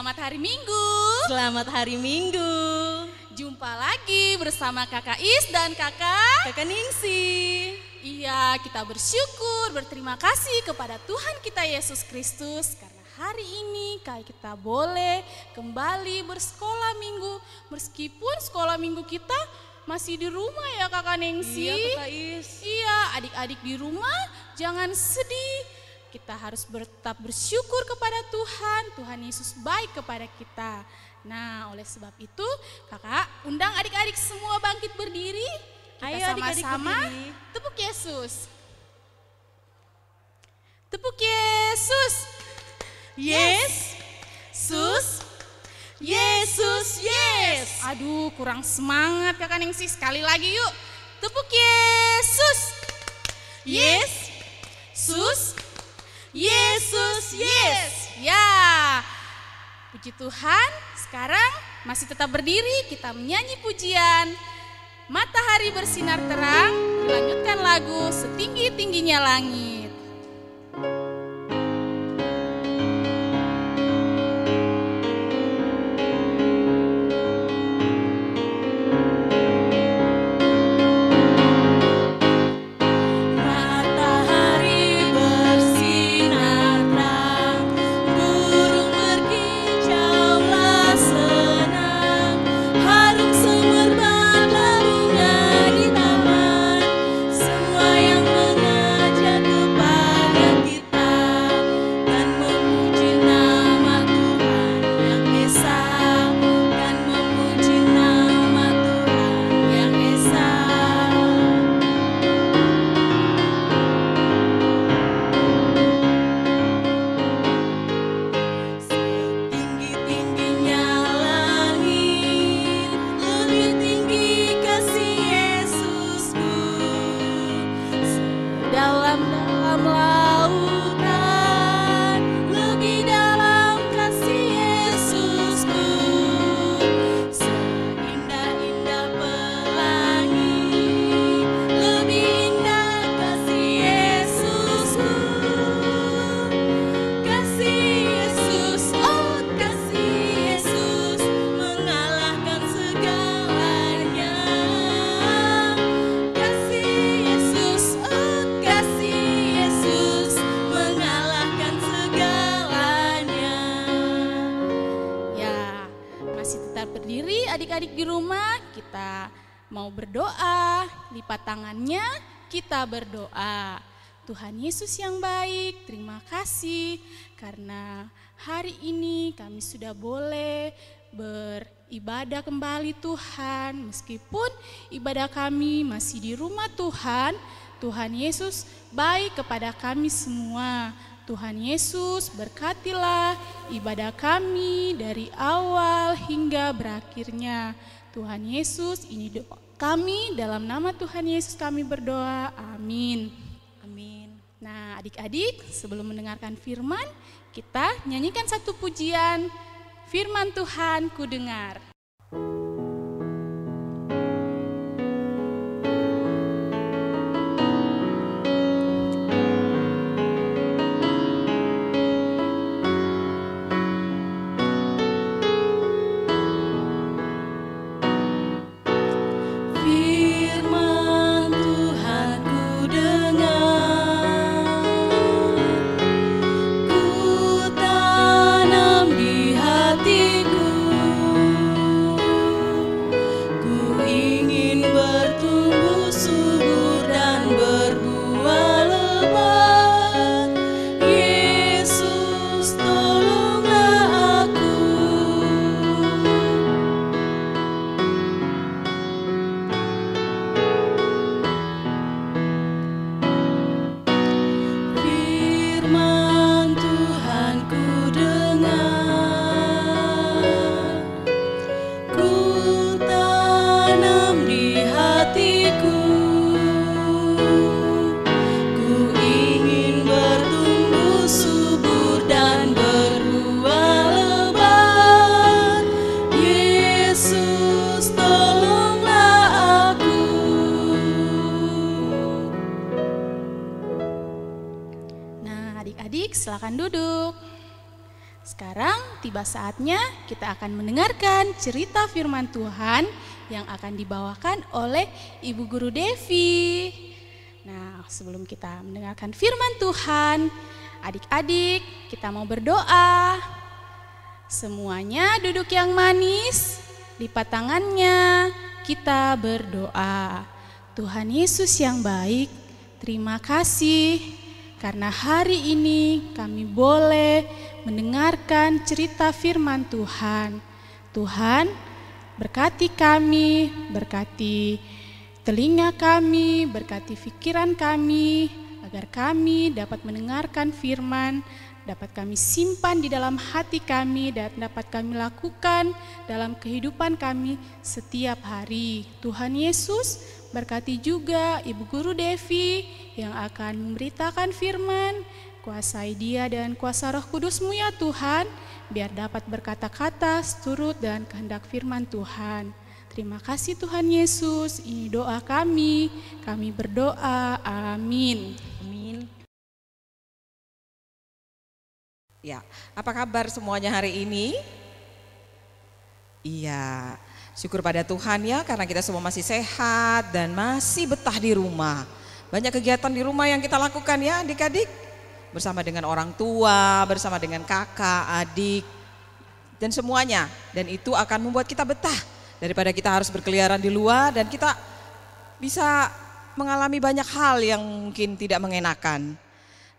Selamat hari Minggu. Selamat hari Minggu. Jumpa lagi bersama Kakak Is dan Kakak Ningsi. Iya, kita bersyukur, berterima kasih kepada Tuhan kita Yesus Kristus karena hari ini kita boleh kembali bersekolah minggu. Meskipun sekolah minggu kita masih di rumah ya Kakak Ningsi. Iya Kakak Is. Iya, adik-adik di rumah jangan sedih. Kita harus tetap bersyukur kepada Tuhan. Tuhan Yesus baik kepada kita. Nah, oleh sebab itu kakak undang adik-adik semua bangkit berdiri. Kita sama-sama tepuk Yesus. Tepuk Yesus. Yes. Sus. Yesus, yes. Aduh, kurang semangat kakak Ningsi. Sekali lagi yuk. Tepuk Yesus. Yes. Sus. Yesus, yes. Ya, puji Tuhan. Sekarang masih tetap berdiri, kita menyanyi pujian Matahari Bersinar Terang, dilanjutkan lagu Setinggi-tingginya Langit. Adik-adik di rumah kita mau berdoa, lipat tangannya kita berdoa. Tuhan Yesus yang baik, terima kasih karena hari ini kami sudah boleh beribadah kembali Tuhan. Meskipun ibadah kami masih di rumah Tuhan, Tuhan Yesus baik kepada kami semua. Tuhan Yesus berkatilah ibadah kami dari awal hingga berakhirnya. Tuhan Yesus, ini doa kami, dalam nama Tuhan Yesus kami berdoa, amin. Amin. Nah adik-adik, sebelum mendengarkan firman, kita nyanyikan satu pujian, firman Tuhan ku dengar. sekarang tiba saatnya kita akan mendengarkan cerita firman Tuhan yang akan dibawakan oleh Ibu Guru Devi. Nah, sebelum kita mendengarkan firman Tuhan, adik-adik kita mau berdoa. Semuanya duduk yang manis, lipat tangannya, kita berdoa. Tuhan Yesus yang baik, terima kasih karena hari ini kami boleh mendengarkan cerita firman Tuhan. Tuhan, berkati kami, berkati telinga kami, berkati pikiran kami, agar kami dapat mendengarkan firman, dapat kami simpan di dalam hati kami, dan dapat kami lakukan dalam kehidupan kami setiap hari. Tuhan Yesus, berkati juga Ibu Guru Devi yang akan memberitakan firman. Kuasai dia dan kuasa Roh Kudus-Mu ya Tuhan, biar dapat berkata-kata seturut dan kehendak firman Tuhan. Terima kasih Tuhan Yesus, ini doa kami berdoa, amin. Amin. Ya, apa kabar semuanya hari ini? Iya, syukur pada Tuhan ya karena kita semua masih sehat dan masih betah di rumah. Banyak kegiatan di rumah yang kita lakukan ya adik-adik. Bersama dengan orang tua, bersama dengan kakak, adik, dan semuanya. Dan itu akan membuat kita betah daripada kita harus berkeliaran di luar dan kita bisa mengalami banyak hal yang mungkin tidak mengenakan.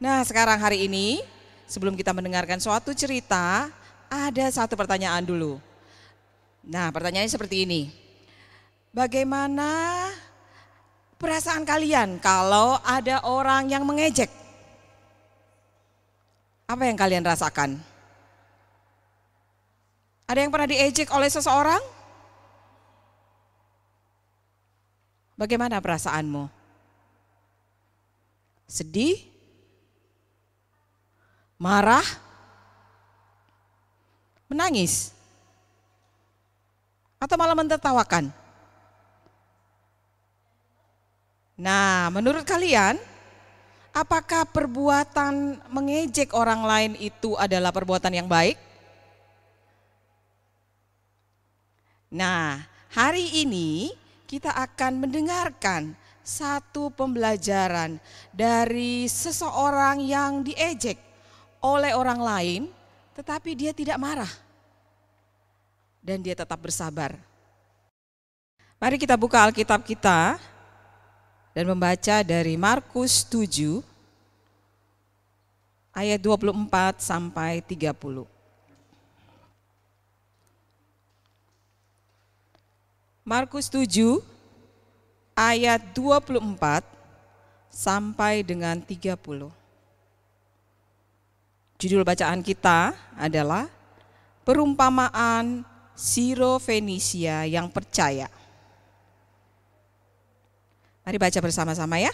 Nah, sekarang hari ini sebelum kita mendengarkan suatu cerita, ada satu pertanyaan dulu. Nah, pertanyaannya seperti ini. Bagaimana perasaan kalian kalau ada orang yang mengejek? Apa yang kalian rasakan? Ada yang pernah diejek oleh seseorang? Bagaimana perasaanmu? Sedih? Marah? Menangis? Atau malah mentertawakan? Nah, menurut kalian, apakah perbuatan mengejek orang lain itu adalah perbuatan yang baik? Nah, hari ini kita akan mendengarkan satu pembelajaran dari seseorang yang diejek oleh orang lain, tetapi dia tidak marah dan dia tetap bersabar. Mari kita buka Alkitab kita dan membaca dari Markus 7 ayat 24 sampai 30. Markus 7 ayat 24 sampai dengan 30. Judul bacaan kita adalah Perumpamaan Sirofenisia yang Percaya. Mari baca bersama-sama ya.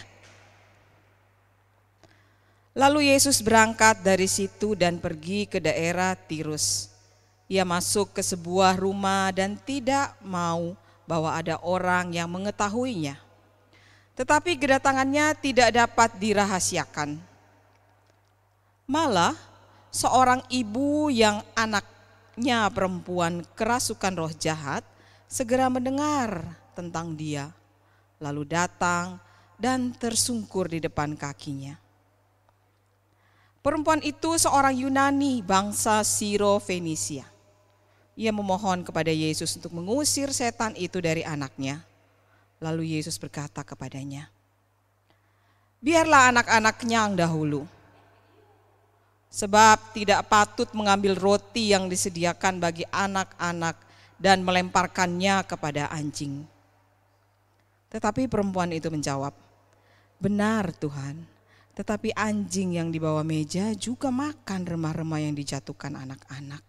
Lalu Yesus berangkat dari situ dan pergi ke daerah Tirus. Ia masuk ke sebuah rumah dan tidak mau bahwa ada orang yang mengetahuinya. Tetapi kedatangannya tidak dapat dirahasiakan. Malah seorang ibu yang anaknya perempuan kerasukan roh jahat segera mendengar tentang dia. Lalu datang dan tersungkur di depan kakinya. Perempuan itu seorang Yunani bangsa Sirofenisia. Ia memohon kepada Yesus untuk mengusir setan itu dari anaknya. Lalu Yesus berkata kepadanya, "Biarlah anak-anaknya yang dahulu. Sebab tidak patut mengambil roti yang disediakan bagi anak-anak dan melemparkannya kepada anjing." Tetapi perempuan itu menjawab, "Benar Tuhan, tetapi anjing yang di bawah meja juga makan remah-remah yang dijatuhkan anak-anak."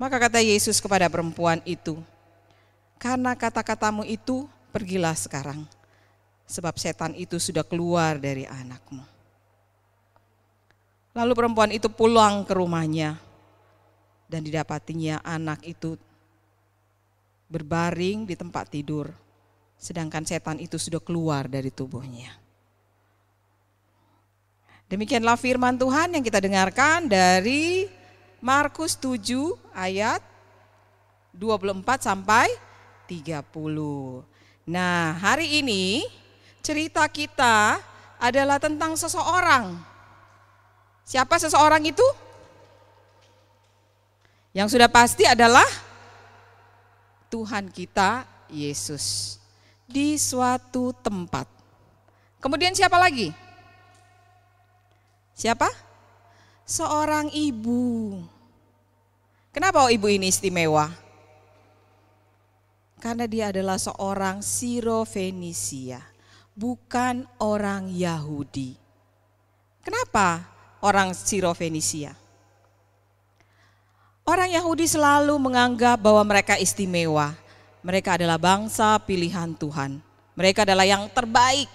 Maka kata Yesus kepada perempuan itu, "Karena kata-katamu itu, pergilah sekarang, sebab setan itu sudah keluar dari anakmu." Lalu perempuan itu pulang ke rumahnya dan didapatinya anak itu berbaring di tempat tidur, sedangkan setan itu sudah keluar dari tubuhnya. Demikianlah firman Tuhan yang kita dengarkan dari Markus 7 ayat 24 sampai 30. Nah, hari ini cerita kita adalah tentang seseorang. Siapa seseorang itu? Yang sudah pasti adalah Tuhan kita Yesus di suatu tempat. Kemudian siapa lagi? Siapa? Seorang ibu. Kenapa ibu ini istimewa? Karena dia adalah seorang Sirofenisia, bukan orang Yahudi. Kenapa orang Sirofenisia? Orang Yahudi selalu menganggap bahwa mereka istimewa. Mereka adalah bangsa pilihan Tuhan. Mereka adalah yang terbaik.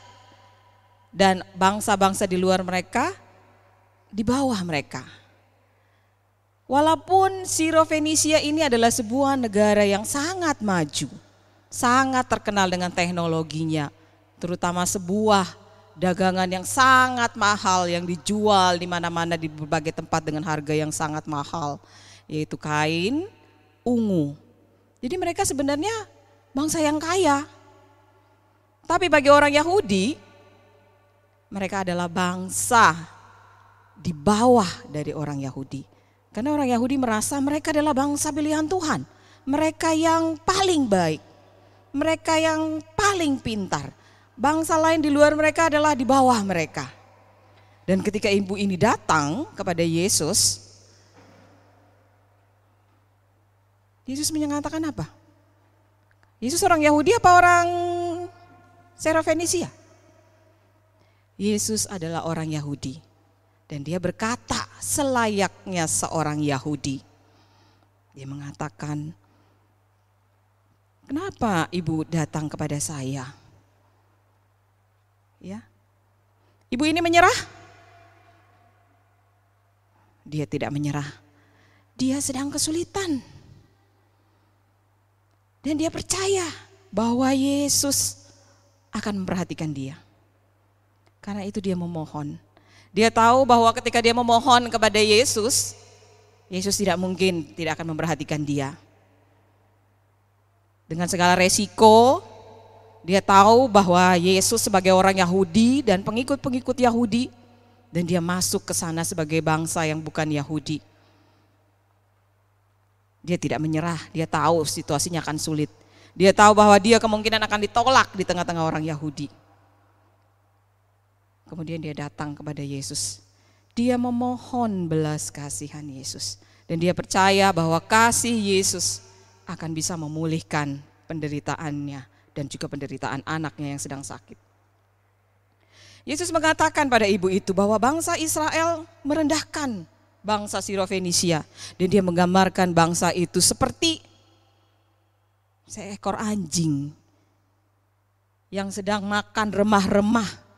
Dan bangsa-bangsa di luar mereka, di bawah mereka. Walaupun Sirofenisia ini adalah sebuah negara yang sangat maju. Sangat terkenal dengan teknologinya. Terutama sebuah dagangan yang sangat mahal yang dijual di mana-mana di berbagai tempat dengan harga yang sangat mahal. Yaitu kain ungu. Jadi mereka sebenarnya bangsa yang kaya. Tapi bagi orang Yahudi, mereka adalah bangsa di bawah dari orang Yahudi. Karena orang Yahudi merasa mereka adalah bangsa pilihan Tuhan. Mereka yang paling baik. Mereka yang paling pintar. Bangsa lain di luar mereka adalah di bawah mereka. Dan ketika ibu ini datang kepada Yesus, Yesus mengatakan apa? Yesus orang Yahudi apa orang Sirofenisia? Yesus adalah orang Yahudi. Dan dia berkata selayaknya seorang Yahudi. Dia mengatakan, kenapa ibu datang kepada saya? Ya, ibu ini menyerah? Dia tidak menyerah. Dia sedang kesulitan. Dan dia percaya bahwa Yesus akan memperhatikan dia. Karena itu dia memohon. Dia tahu bahwa ketika dia memohon kepada Yesus, Yesus tidak mungkin tidak akan memperhatikan dia. Dengan segala resiko, dia tahu bahwa Yesus sebagai orang Yahudi dan pengikut-pengikut Yahudi, dan dia masuk ke sana sebagai bangsa yang bukan Yahudi. Dia tidak menyerah, dia tahu situasinya akan sulit. Dia tahu bahwa dia kemungkinan akan ditolak di tengah-tengah orang Yahudi. Kemudian dia datang kepada Yesus. Dia memohon belas kasihan Yesus. Dan dia percaya bahwa kasih Yesus akan bisa memulihkan penderitaannya dan juga penderitaan anaknya yang sedang sakit. Yesus mengatakan pada ibu itu bahwa bangsa Israel merendahkan bangsa Sirofenisia. Dan dia menggambarkan bangsa itu seperti seekor anjing yang sedang makan remah-remah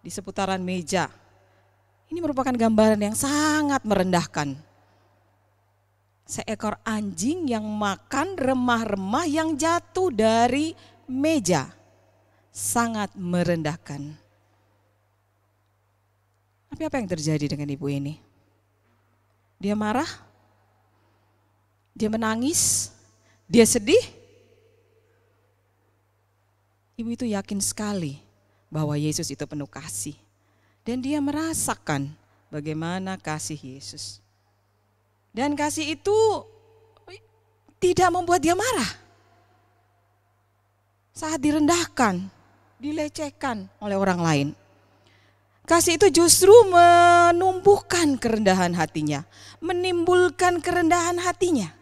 di seputaran meja. Ini merupakan gambaran yang sangat merendahkan. Seekor anjing yang makan remah-remah yang jatuh dari meja. Sangat merendahkan. Tapi apa yang terjadi dengan ibu ini? Dia marah, dia menangis, dia sedih. Ibu itu yakin sekali bahwa Yesus itu penuh kasih. Dan dia merasakan bagaimana kasih Yesus. Dan kasih itu tidak membuat dia marah. Saat direndahkan, dilecehkan oleh orang lain. Kasih itu justru menumbuhkan kerendahan hatinya, menimbulkan kerendahan hatinya.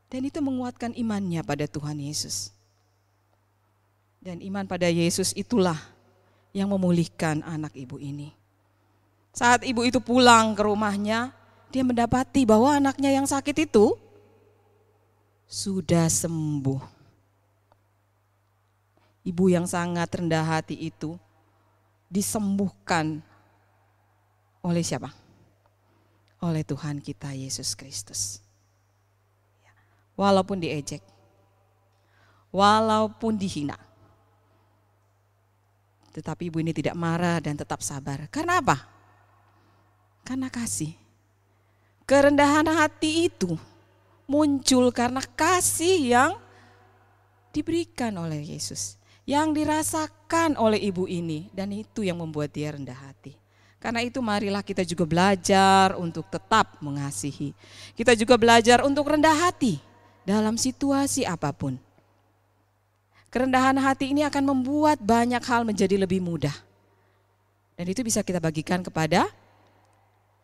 Dan itu menguatkan imannya pada Tuhan Yesus. Dan iman pada Yesus itulah yang memulihkan anak ibu ini. Saat ibu itu pulang ke rumahnya, dia mendapati bahwa anaknya yang sakit itu sudah sembuh. Ibu yang sangat rendah hati itu disembuhkan oleh siapa? Oleh Tuhan kita Yesus Kristus. Walaupun diejek, walaupun dihina, tetapi ibu ini tidak marah dan tetap sabar. Karena apa? Karena kasih. Kerendahan hati itu muncul karena kasih yang diberikan oleh Yesus, yang dirasakan oleh ibu ini, dan itu yang membuat dia rendah hati. Karena itu marilah kita juga belajar untuk tetap mengasihi. Kita juga belajar untuk rendah hati dalam situasi apapun. Kerendahan hati ini akan membuat banyak hal menjadi lebih mudah. Dan itu bisa kita bagikan kepada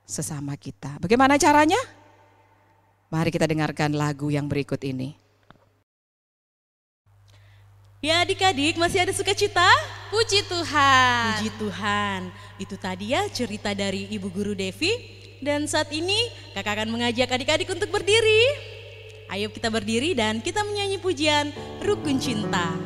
sesama kita. Bagaimana caranya? Mari kita dengarkan lagu yang berikut ini. Ya adik-adik, masih ada sukacita? Puji Tuhan. Puji Tuhan. Itu tadi ya cerita dari Ibu Guru Devi. Dan saat ini kakak akan mengajak adik-adik untuk berdiri. Ayo kita berdiri dan kita menyanyi pujian Rukun Cinta.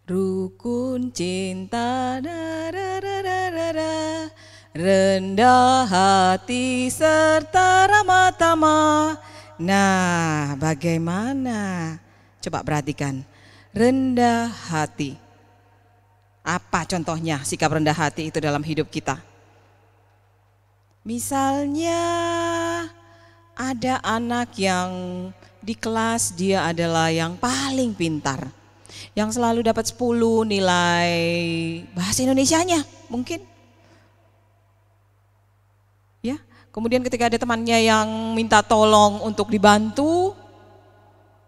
Rukun cinta, rendah hati serta ramah tamah. Nah, bagaimana? Coba perhatikan, rendah hati. Apa contohnya sikap rendah hati itu dalam hidup kita? Misalnya ada anak yang di kelas dia adalah yang paling pintar, yang selalu dapat 10 nilai bahasa Indonesianya mungkin. Ya, kemudian ketika ada temannya yang minta tolong untuk dibantu,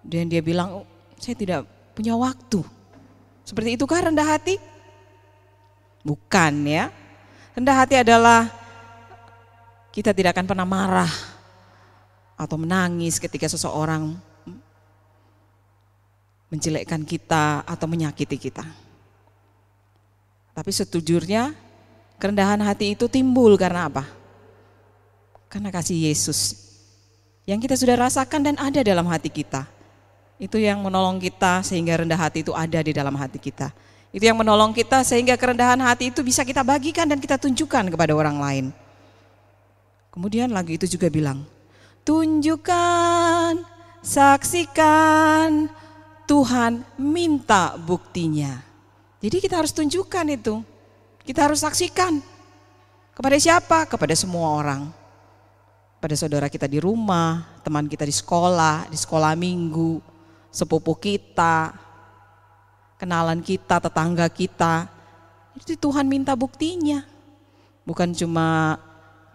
dan dia bilang, oh, saya tidak punya waktu. Seperti itukah rendah hati? Bukan ya. Rendah hati adalah kita tidak akan pernah marah atau menangis ketika seseorang menjelekkan kita atau menyakiti kita. Tapi sejujurnya kerendahan hati itu timbul karena apa? Karena kasih Yesus yang kita sudah rasakan dan ada dalam hati kita. Itu yang menolong kita sehingga rendah hati itu ada di dalam hati kita. Itu yang menolong kita sehingga kerendahan hati itu bisa kita bagikan dan kita tunjukkan kepada orang lain. Kemudian lagu itu juga bilang, tunjukkan, saksikan, Tuhan minta buktinya. Jadi kita harus tunjukkan itu. Kita harus saksikan. Kepada siapa? Kepada semua orang. Pada saudara kita di rumah, teman kita di sekolah minggu, sepupu kita, kenalan kita, tetangga kita. Itu Tuhan minta buktinya. Bukan cuma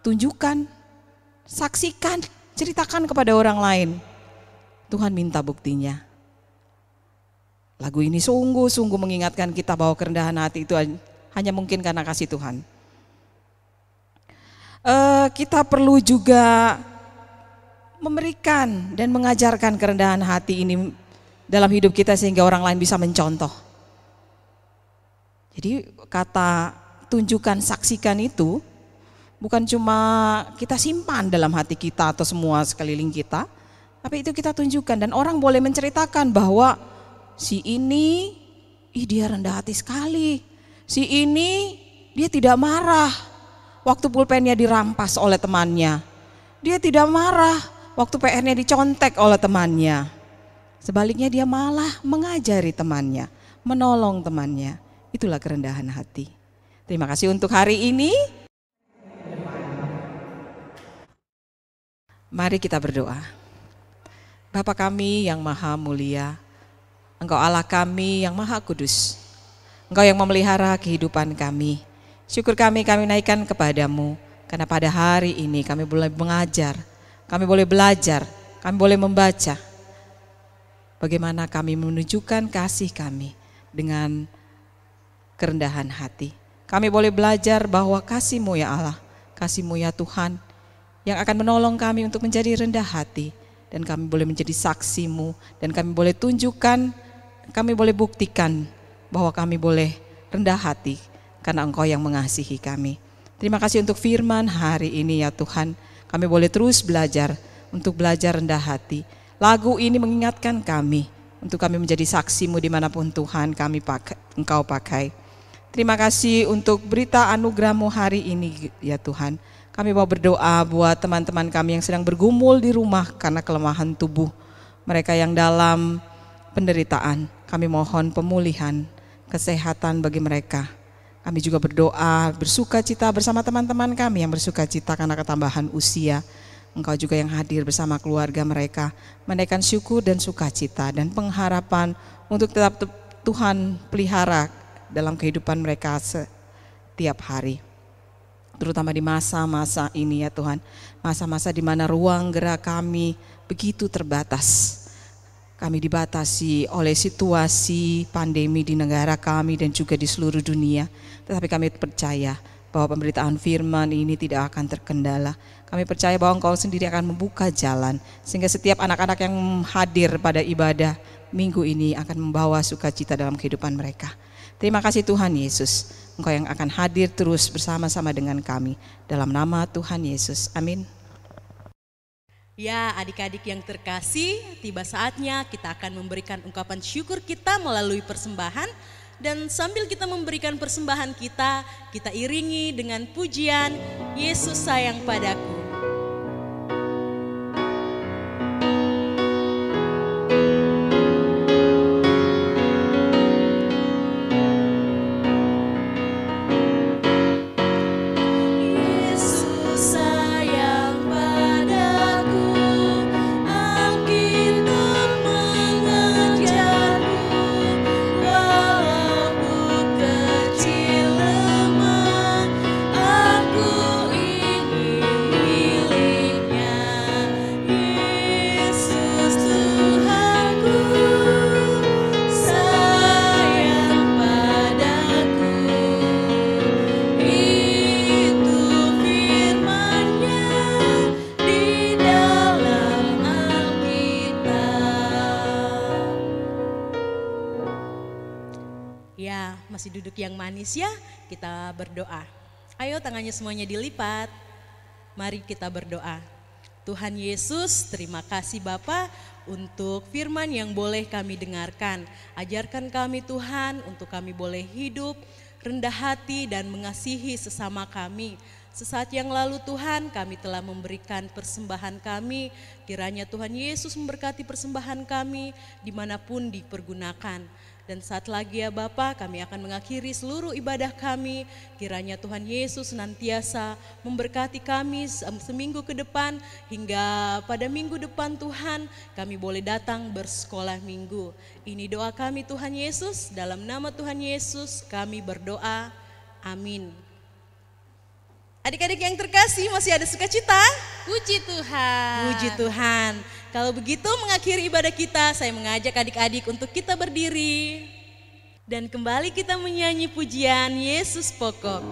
tunjukkan, saksikan, ceritakan kepada orang lain. Tuhan minta buktinya. Lagu ini sungguh-sungguh mengingatkan kita bahwa kerendahan hati itu hanya mungkin karena kasih Tuhan. Kita perlu juga memberikan dan mengajarkan kerendahan hati ini dalam hidup kita sehingga orang lain bisa mencontoh. Jadi kata tunjukkan, saksikan itu bukan cuma kita simpan dalam hati kita atau semua sekeliling kita, Tapi itu kita tunjukkan dan orang boleh menceritakan bahwa si ini, dia rendah hati sekali. Si ini, dia tidak marah waktu pulpennya dirampas oleh temannya. Dia tidak marah waktu PR-nya dicontek oleh temannya. Sebaliknya dia malah mengajari temannya, menolong temannya. Itulah kerendahan hati. Terima kasih untuk hari ini. Mari kita berdoa. Bapa kami yang maha mulia, Engkau Allah kami yang maha kudus. Engkau yang memelihara kehidupan kami. Syukur kami naikkan kepadamu, karena pada hari ini kami boleh mengajar, kami boleh belajar, kami boleh membaca. Bagaimana kami menunjukkan kasih kami dengan kerendahan hati. Kami boleh belajar bahwa kasih-Mu ya Allah, kasih-Mu ya Tuhan, yang akan menolong kami untuk menjadi rendah hati. Dan kami boleh menjadi saksi-Mu, dan kami boleh tunjukkan, kami boleh buktikan bahwa kami boleh rendah hati karena Engkau yang mengasihi kami. Terima kasih untuk firman hari ini ya Tuhan. Kami boleh terus belajar untuk belajar rendah hati. Lagu ini mengingatkan kami untuk kami menjadi saksi-Mu dimanapun Tuhan Engkau pakai. Terima kasih untuk berita anugerah-Mu hari ini ya Tuhan. Kami mau berdoa buat teman-teman kami yang sedang bergumul di rumah karena kelemahan tubuh. Mereka yang dalam penderitaan, kami mohon pemulihan, kesehatan bagi mereka. Kami juga berdoa, bersuka cita bersama teman-teman kami yang bersuka cita karena ketambahan usia. Engkau juga yang hadir bersama keluarga mereka, menaikkan syukur dan sukacita dan pengharapan untuk tetap Tuhan pelihara dalam kehidupan mereka setiap hari. Terutama di masa-masa ini ya Tuhan, masa-masa di mana ruang gerak kami begitu terbatas. Kami dibatasi oleh situasi pandemi di negara kami dan juga di seluruh dunia. Tetapi kami percaya bahwa pemberitaan firman ini tidak akan terkendala. Kami percaya bahwa Engkau sendiri akan membuka jalan, sehingga setiap anak-anak yang hadir pada ibadah minggu ini akan membawa sukacita dalam kehidupan mereka. Terima kasih Tuhan Yesus. Engkau yang akan hadir terus bersama-sama dengan kami. Dalam nama Tuhan Yesus. Amin. Ya, adik-adik yang terkasih, tiba saatnya kita akan memberikan ungkapan syukur kita melalui persembahan. Dan sambil kita memberikan persembahan kita iringi dengan pujian Yesus sayang padaku. Masih duduk yang manis ya, kita berdoa. Ayo tangannya semuanya dilipat. Mari kita berdoa. Tuhan Yesus, terima kasih Bapa untuk firman yang boleh kami dengarkan. Ajarkan kami Tuhan untuk kami boleh hidup rendah hati dan mengasihi sesama kami. Sesaat yang lalu Tuhan kami telah memberikan persembahan kami. Kiranya Tuhan Yesus memberkati persembahan kami dimanapun dipergunakan. Dan saat lagi ya Bapa, kami akan mengakhiri seluruh ibadah kami. Kiranya Tuhan Yesus senantiasa memberkati kami seminggu ke depan, hingga pada minggu depan Tuhan kami boleh datang bersekolah minggu. Ini doa kami Tuhan Yesus, dalam nama Tuhan Yesus kami berdoa, amin. Adik-adik yang terkasih, masih ada sukacita? Puji Tuhan. Puji Tuhan. Kalau begitu mengakhiri ibadah kita, saya mengajak adik-adik untuk kita berdiri. Dan kembali kita menyanyi pujian Yesus Pokok.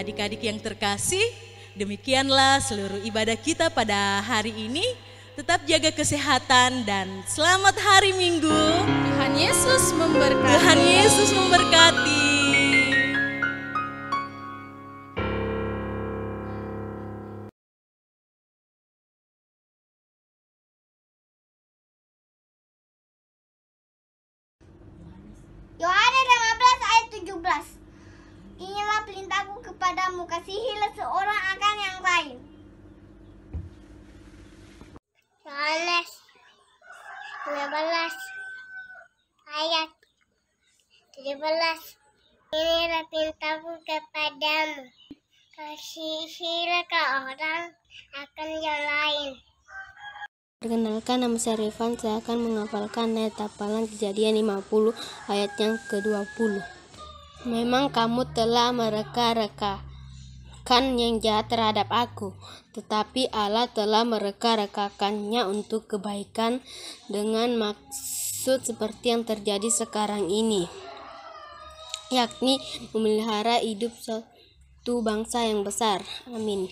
Adik-adik yang terkasih, demikianlah seluruh ibadah kita pada hari ini. Tetap jaga kesehatan dan selamat hari Minggu. Tuhan Yesus memberkati. Tuhan Yesus memberkati. Yohanes 15 ayat 17. Inilah perintahku kepadamu, kasihilah seorang akan yang lain. Yohanes 15 ayat 17. Inilah perintahku kepadamu, kasihilah orang akan yang lain. Perkenalkan, nama saya Rifan. Saya akan menghafalkan ayat hafalan Kejadian 50 ayat yang ke-20. Memang kamu telah mereka-rekakan yang jahat terhadap aku, tetapi Allah telah mereka-rekakannya untuk kebaikan dengan maksud seperti yang terjadi sekarang ini, yakni memelihara hidup suatu bangsa yang besar. Amin.